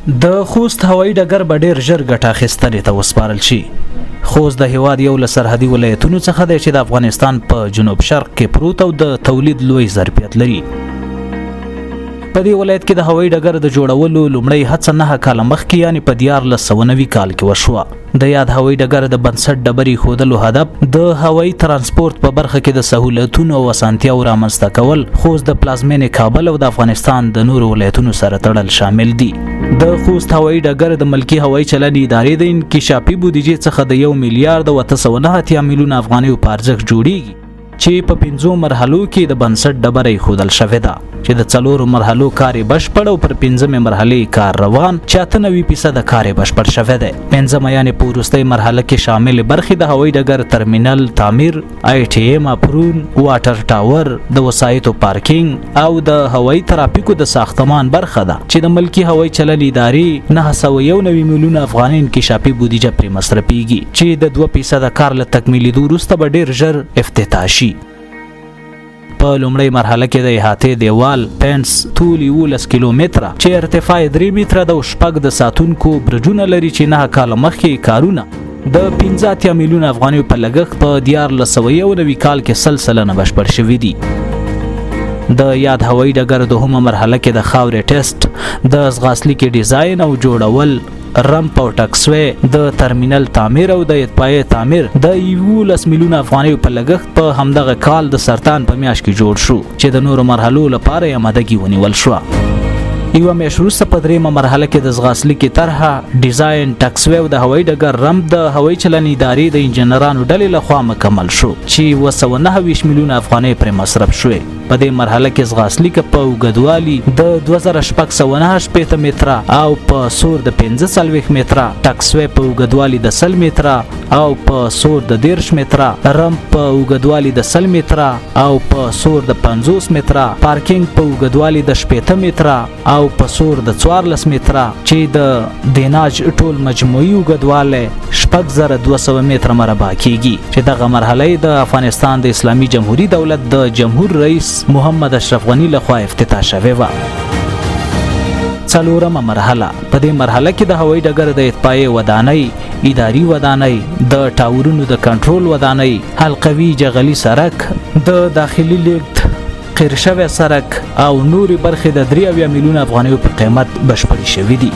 د خوست هوایي ډګر به ډیر ژر ګټه اخیستنې ته وسپارل شي. خوست د هیواد یو له سرحدي ولایتونو څخه دی چې د افغانستان په جنوب شرق کې پروت او د تولید لوی ظرفیت لري. په دې ولایت کې د هوایي ډګر د جوړولو لومړی هڅه 9 کاله مخکې یعنی په 1490 کال کې وشوه. د یاد هوایي ډګر د بنسټ ډبرې ښودلو هدف د هوایي ترانسپورت په برخه کې د سهولتونو او اسانتیاو رامنځته کول، خوست د پلازمینې کابل او د افغانستان د نورو ولایتونو سره تړل شامل دي. د خوست هوایي ډګر د ملکی هوایي چلند ادارې د انکشافي بودیجې څخه د 1 میلیارډ او 909 میلیون افغانیو په ارزښت جوړیږي چې په 5 مرحلو کې د بنسټ ډبرې ښودل شوې ده چې د 4 مرحلو کار بشپړ او پر 5مه مرحله کار روان چې 98% کار بشپړ شوی دی. 5مه یعنی په وروستۍ مرحله کې شامل برخې د هوایي ډګر ترمینل تعمیر، آی ټي ایم اپرون، واټر ټاور، د وسایطو پارکینګ او د هوایي ترافیکو د ساختمان برخه ده چې د ملکی هوایي چلند ادارې 991 میلیون افغانۍ انکشافي بودیجه پرې مصرفيږي چې د 2% کار له تکمیلیدو وروسته به ډیر ژر افتتاح شي. په لومړی مرحله کې د احاطې دیوال پینس طول 11 کیلومتره چې ارتفاع 3 متره د شپږ د ساتونکو برجونه لري چې 9 کال مخکې کارونه د 15 میلیون افغانیو په لګښت په 1490 کال کې سلسله بشپړ شوي دي. د یاد هوایي ډګر دوهمه مرحله کې د خاورې ټیسټ، د ځغاسلیک ډیزاین او جوړول، رمپ او ټکسوې، د ترمینل تعمیر او د اطفائیې تعمیر د 11 میلیون افغانیو په لګښت په همدغه کال د سرطان په میاشت کې جوړ شو چې د نورو مرحلو لپاره یې آمادګي ونیول شوه. یوه میاشت وروسته په 3مه مرحله کې د ځغاسلیک طرحه، ډیزاین، ټکسوې او د هوایي ډګر رمپ د هوایي چلند ادارې د انجنیرانو ډلې لخوا مکمل شو چې 229 میلیون افغانۍ پرې مصرف شوې. په دې مرحله کې ځغاسلیک په اوږدوالي د 2698 متره او په سور د 45 متره، ټکسوې په اوږدوالي د 100 متره او په سور د 13 متره، رمپ په اوږدوالي د 100 متره او په سور د 50 متره، پارکینګ په اوږدوالي د 80 متره او په سور د 14 متره چې د دیناج ټول مجموعي اوږدوالی 6200 متره مربع کیږي چې دغه مرحله د افغانستان د اسلامي جمهوریت دولت د جمهور رئیس محمد اشرف غنی لخوا افتتاح شوې و. 4مه مرحله، په دې مرحله کې د هوایي ډګر د اطفائیې ودانۍ، اداري ودانۍ، د ټاورونو د کنټرول ودانۍ، حلقوي جغلي سرک، د داخلي لیږد، قیر شوی سرک او نوري برخې د 3 میلیون افغانیو په قیمت بشپړې شوې دي.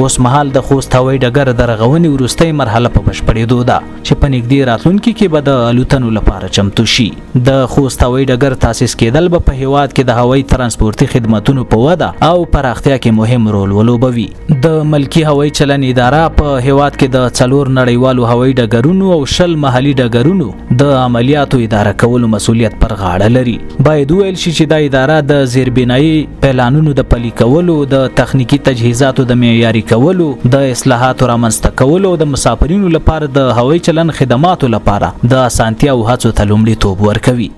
اوس مهال د خوست هوایي ډګر د رغونې وروستۍ مرحله په بشپړېدو ده چې په نږدې راتلونکي کې به د الوتنو لپاره چمتو شي. د خوست هوایي ډګر تاسیس کېدل به په هیواد کې د هوایي ترانسپورتي خدماتونو په وده او پراختیا کې مهم رول ولوبوي. د ملکی هوایي چلند اداره په هیواد کې د 4 نړیوالو هوایي ډګرونو او 10 محلي ډګرونو د عملیاتو اداره کولو مسؤلیت پر غاړه لري. باید ویل شي چې دا اداره د زیربنایي پلانونو د پلي کولو، د تخنیکی تجهیزاتو د معیاري کولو، د اصلاحاتو رامنځته کولو او د مسافرینو لپاره د هوایي چلند خدماتو لپاره د اسانتیا او هڅو ته لومړیتوب ورکوي.